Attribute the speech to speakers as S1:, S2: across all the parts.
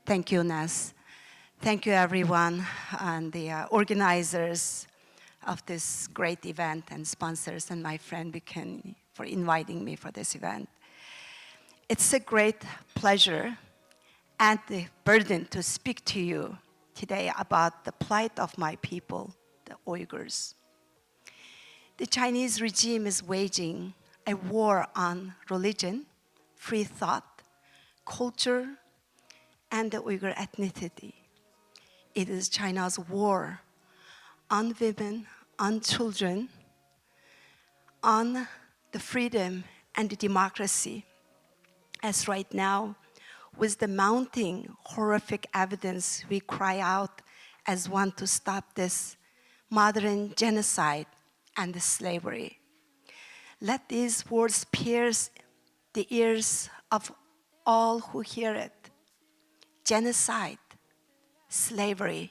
S1: Thank you, Nas. Thank you, everyone, and the organizers of this great event and sponsors and my friend Buchanan for inviting me for this event. It's a great pleasure and the burden to speak to you today about the plight of my people, the Uyghurs. The Chinese regime is waging a war on religion, free thought, culture, and the Uyghur ethnicity. It is China's war on women, on children, on the freedom and the democracy. As right now, with the mounting horrific evidence, we cry out as one to stop this modern genocide and the slavery. Let these words pierce the ears of all who hear it. Genocide, slavery.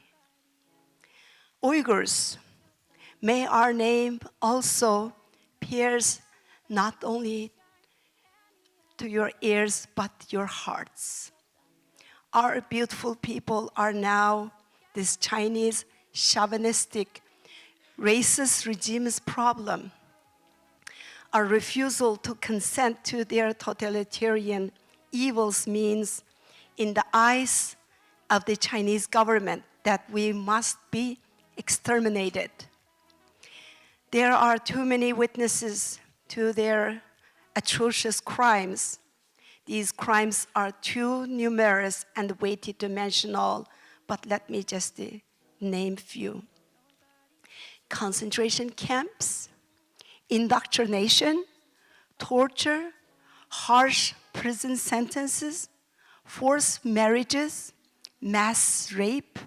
S1: Uyghurs, may our name also pierce not only to your ears, but your hearts. Our beautiful people are now this Chinese chauvinistic, racist regime's problem. Our refusal to consent to their totalitarian evils means, in the eyes of the Chinese government, that we must be exterminated. There are too many witnesses to their atrocious crimes. These crimes are too numerous and weighty to mention all, but let me just name few. Concentration camps, indoctrination, torture, harsh prison sentences, forced marriages, mass rape,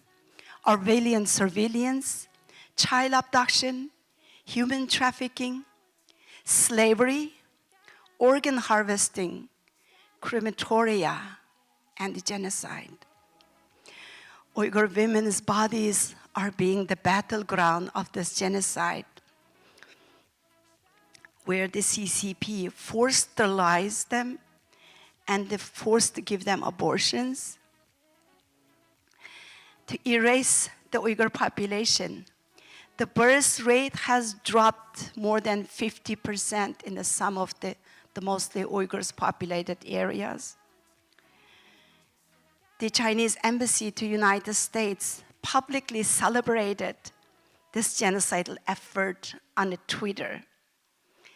S1: orwellian surveillance, child abduction, human trafficking, slavery, organ harvesting, crematoria, and genocide. Uyghur women's bodies are being the battleground of this genocide, where the CCP forced sterilize them and they forced to give them abortions. To erase the Uyghur population, the birth rate has dropped more than 50% in some of the mostly Uyghurs populated areas. The Chinese embassy to United States publicly celebrated this genocidal effort on Twitter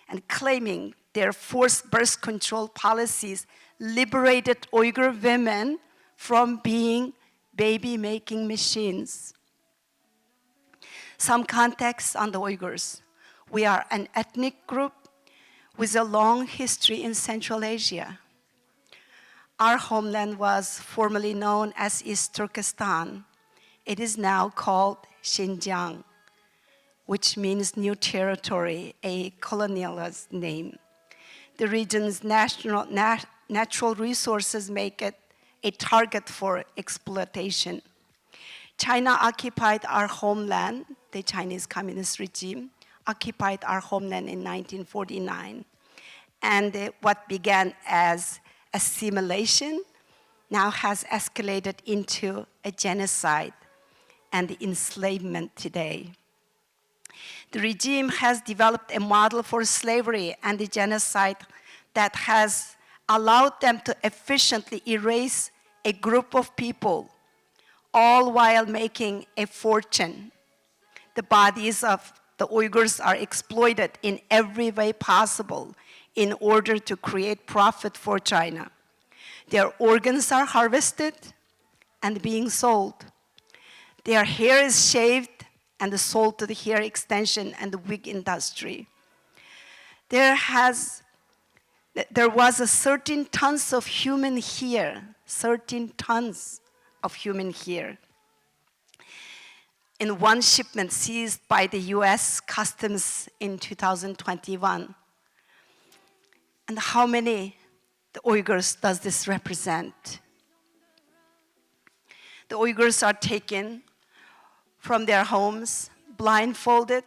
S1: and claiming their forced birth control policies liberated Uyghur women from being baby-making machines. Some context on the Uyghurs. We are an ethnic group with a long history in Central Asia. Our homeland was formerly known as East Turkestan. It is now called Xinjiang, which means new territory, a colonialist name. The region's natural resources make it a target for exploitation. China occupied our homeland, the Chinese Communist regime occupied our homeland in 1949. And what began as assimilation now has escalated into a genocide and enslavement today. The regime has developed a model for slavery and the genocide that has allowed them to efficiently erase a group of people, all while making a fortune. The bodies of the Uyghurs are exploited in every way possible in order to create profit for China. Their organs are harvested and being sold. Their hair is shaved and sold to the hair extension and the wig industry. There was a certain tons of human hair, 13 tons of human hair in one shipment seized by the US Customs in 2021. And how many the Uyghurs does this represent? The Uyghurs are taken from their homes, blindfolded,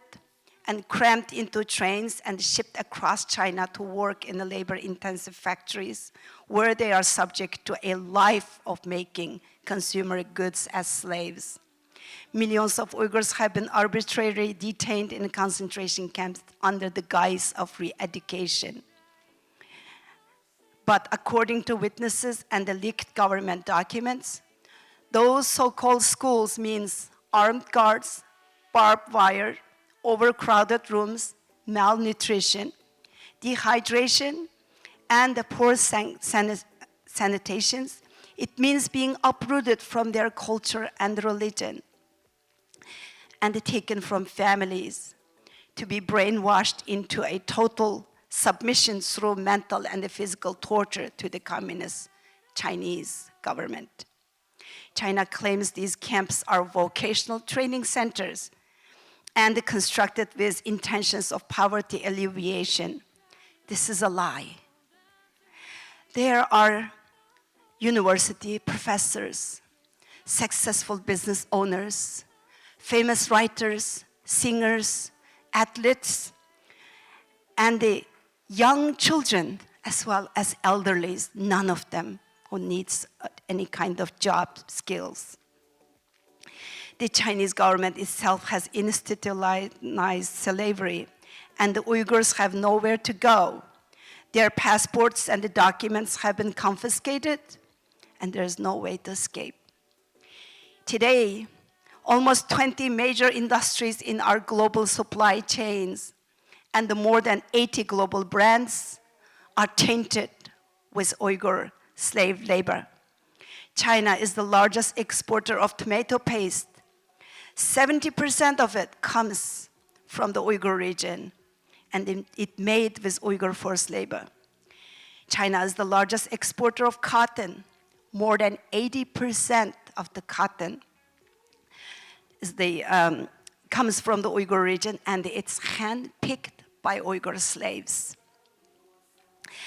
S1: and crammed into trains and shipped across China to work in the labor-intensive factories where they are subject to a life of making consumer goods as slaves. Millions of Uyghurs have been arbitrarily detained in concentration camps under the guise of re-education. But according to witnesses and the leaked government documents, those so-called schools means armed guards, barbed wire, overcrowded rooms, malnutrition, dehydration, and the poor sanitations. It means being uprooted from their culture and religion and taken from families to be brainwashed into a total submission through mental and physical torture to the communist Chinese government. China claims these camps are vocational training centers and constructed with intentions of poverty alleviation. This is a lie. There are university professors, successful business owners, famous writers, singers, athletes, and the young children as well as elderlies, none of them who needs any kind of job skills. The Chinese government itself has institutionalized slavery, and the Uyghurs have nowhere to go. Their passports and the documents have been confiscated, and there's no way to escape. Today, almost 20 major industries in our global supply chains and the more than 80 global brands are tainted with Uyghur slave labor. China is the largest exporter of tomato paste. 70% of it comes from the Uyghur region, and it made with Uyghur forced labor. China is the largest exporter of cotton. More than 80% of the cotton comes from the Uyghur region, and it's hand-picked by Uyghur slaves.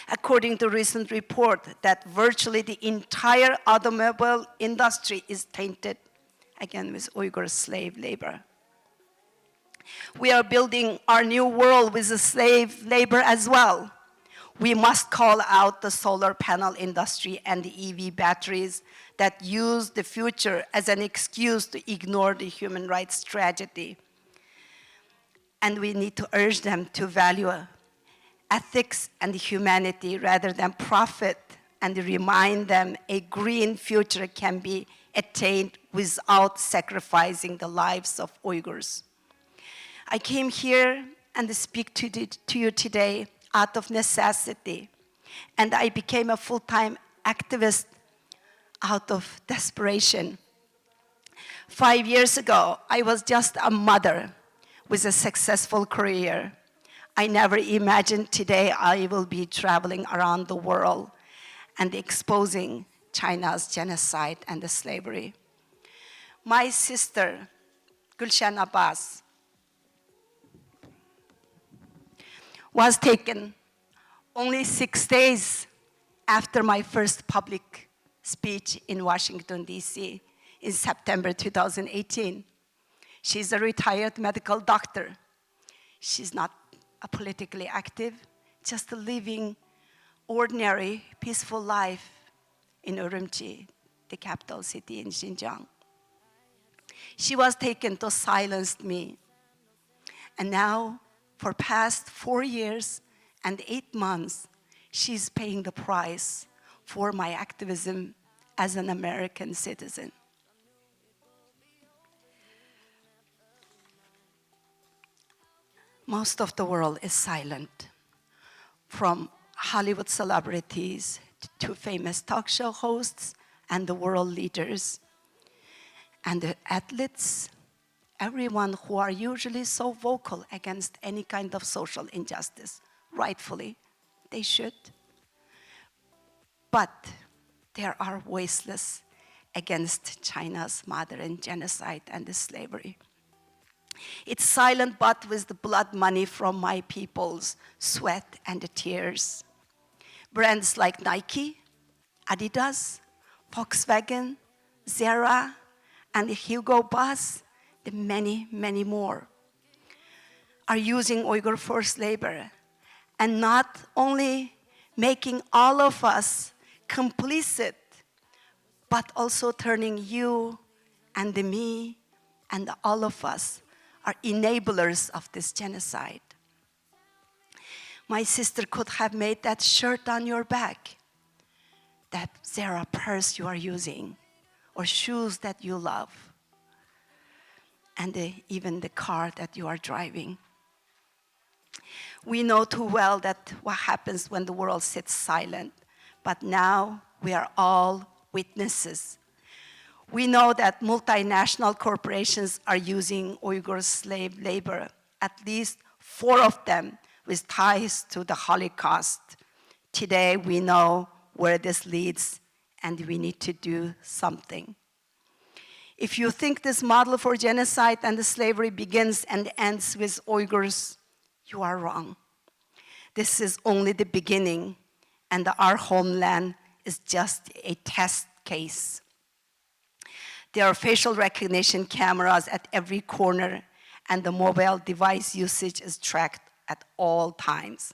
S1: According to a recent report, that virtually the entire automobile industry is tainted, again, with Uyghur slave labor. We are building our new world with the slave labor as well. We must call out the solar panel industry and the EV batteries that use the future as an excuse to ignore the human rights tragedy. And we need to urge them to value ethics and humanity rather than profit, and remind them a green future can be attained without sacrificing the lives of Uyghurs. I came here and speak to you today out of necessity, and I became a full-time activist out of desperation. 5 years ago, I was just a mother with a successful career. I never imagined today I will be traveling around the world and exposing China's genocide and the slavery. My sister, Rushan Abbas, was taken only 6 days after my first public speech in Washington, D.C. in September 2018. She's a retired medical doctor. She's not politically active, just living ordinary, peaceful life in Urumqi, the capital city in Xinjiang. She was taken to silence me. And now, for past 4 years and 8 months, she's paying the price for my activism as an American citizen. Most of the world is silent, from Hollywood celebrities to famous talk show hosts and the world leaders and the athletes, everyone who are usually so vocal against any kind of social injustice. Rightfully, they should. But they are voiceless against China's modern genocide and the slavery. It's silent, but with the blood money from my people's sweat and the tears. Brands like Nike, Adidas, Volkswagen, Zara, and the Hugo Boss, the many, many more, are using Uyghur forced labor and not only making all of us complicit, but also turning you and me and all of us are enablers of this genocide. My sister could have made that shirt on your back, that Zara purse you are using, or shoes that you love, and even the car that you are driving. We know too well that what happens when the world sits silent, but now we are all witnesses. We know that multinational corporations are using Uyghur slave labor, at least 4 of them with ties to the Holocaust. Today we know where this leads, and we need to do something. If you think this model for genocide and the slavery begins and ends with Uyghurs, you are wrong. This is only the beginning, and our homeland is just a test case. There are facial recognition cameras at every corner, and the mobile device usage is tracked at all times.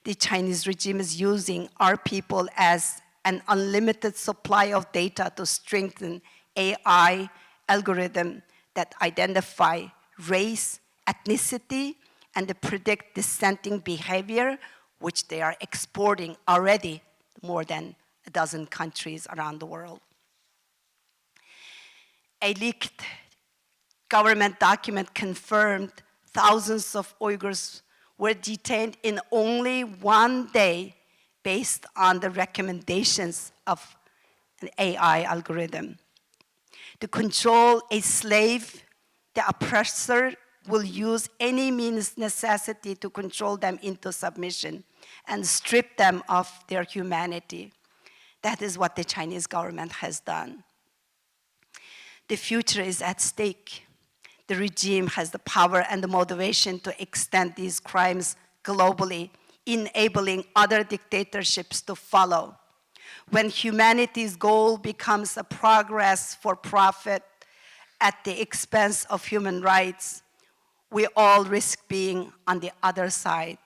S1: The Chinese regime is using our people as an unlimited supply of data to strengthen AI algorithms that identify race, ethnicity, and predict dissenting behavior, which they are exporting already to more than a dozen countries around the world. A leaked government document confirmed thousands of Uyghurs were detained in only 1 day based on the recommendations of an AI algorithm. To control a slave, the oppressor will use any means necessary to control them into submission and strip them of their humanity. That is what the Chinese government has done. The future is at stake. The regime has the power and the motivation to extend these crimes globally, enabling other dictatorships to follow. When humanity's goal becomes a progress for profit at the expense of human rights, we all risk being on the other side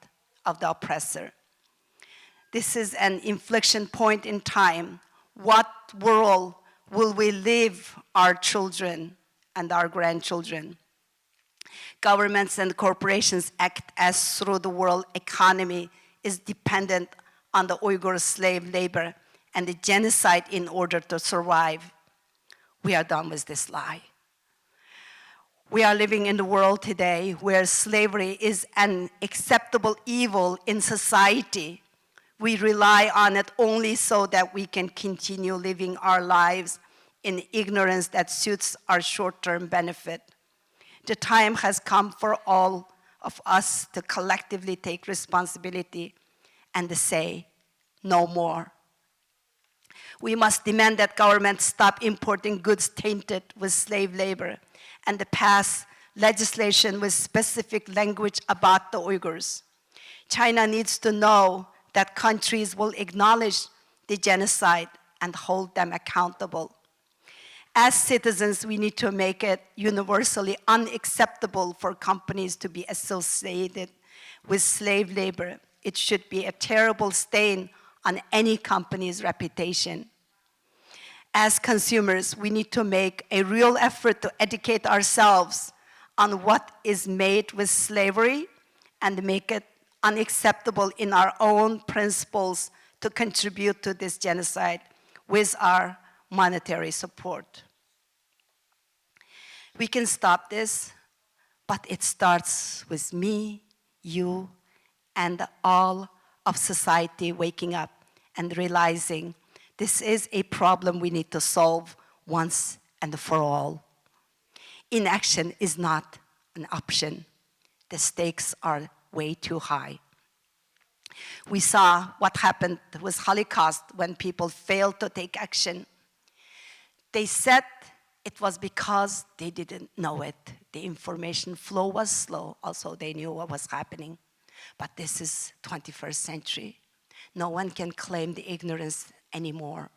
S1: of the oppressor. This is an inflection point in time. What world will we leave our children and our grandchildren? Governments and corporations act as through the world economy is dependent on the Uyghur slave labor and the genocide in order to survive. We are done with this lie. We are living in the world today where slavery is an acceptable evil in society. We rely on it only so that we can continue living our lives in ignorance that suits our short-term benefit. The time has come for all of us to collectively take responsibility and to say, no more. We must demand that governments stop importing goods tainted with slave labor and to pass legislation with specific language about the Uyghurs. China needs to know that countries will acknowledge the genocide and hold them accountable. As citizens, we need to make it universally unacceptable for companies to be associated with slave labor. It should be a terrible stain on any company's reputation. As consumers, we need to make a real effort to educate ourselves on what is made with slavery and make it unacceptable in our own principles to contribute to this genocide with our monetary support. We can stop this, but it starts with me, you, and all of society waking up and realizing this is a problem we need to solve once and for all. Inaction is not an option. The stakes are way too high. We saw what happened with Holocaust when people failed to take action. They said it was because they didn't know it. The information flow was slow. Also, they knew what was happening. But this is 21st century. No one can claim the ignorance anymore.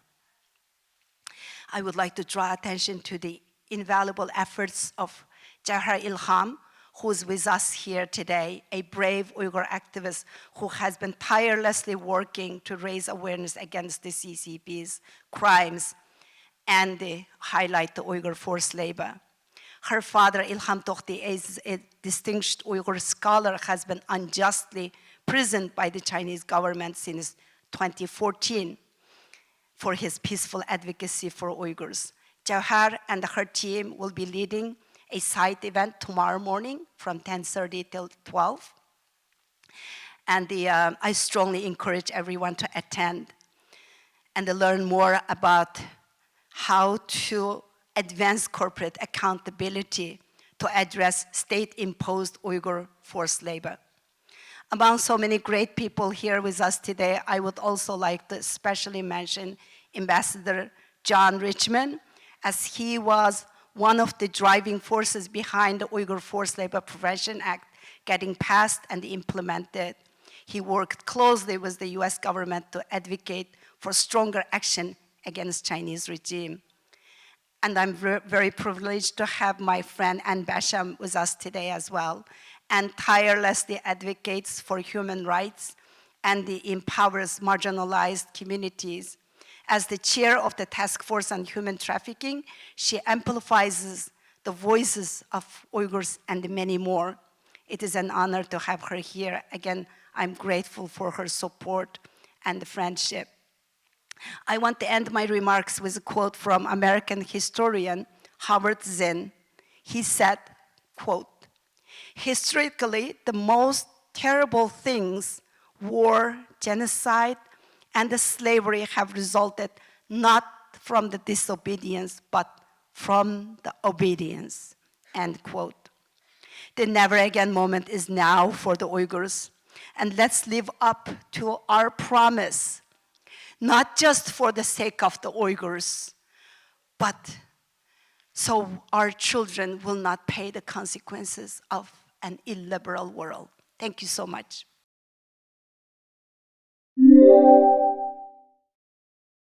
S1: I would like to draw attention to the invaluable efforts of Jahar Ilham, who's with us here today, a brave Uyghur activist who has been tirelessly working to raise awareness against the CCP's crimes and highlight the Uyghur forced labor. Her father, Ilham Tohti, is a distinguished Uyghur scholar, has been unjustly imprisoned by the Chinese government since 2014 for his peaceful advocacy for Uyghurs. Jawhar and her team will be leading a side event tomorrow morning from 10:30 till 12. And I strongly encourage everyone to attend and to learn more about how to advance corporate accountability to address state-imposed Uyghur forced labor. Among so many great people here with us today, I would also like to especially mention Ambassador John Richmond, as he was one of the driving forces behind the Uyghur Forced Labor Prevention Act getting passed and implemented. He worked closely with the US government to advocate for stronger action against Chinese regime. And I'm very privileged to have my friend Ann Basham with us today as well, and tirelessly advocates for human rights and empowers marginalized communities. As the chair of the Task Force on Human Trafficking, she amplifies the voices of Uyghurs and many more. It is an honor to have her here. Again, I'm grateful for her support and friendship. I want to end my remarks with a quote from American historian Howard Zinn. He said, quote, "Historically, the most terrible things, war, genocide, and the slavery have resulted not from the disobedience, but from the obedience," end quote. The never again moment is now for the Uyghurs, and let's live up to our promise, not just for the sake of the Uyghurs, but so our children will not pay the consequences of an illiberal world. Thank you so much.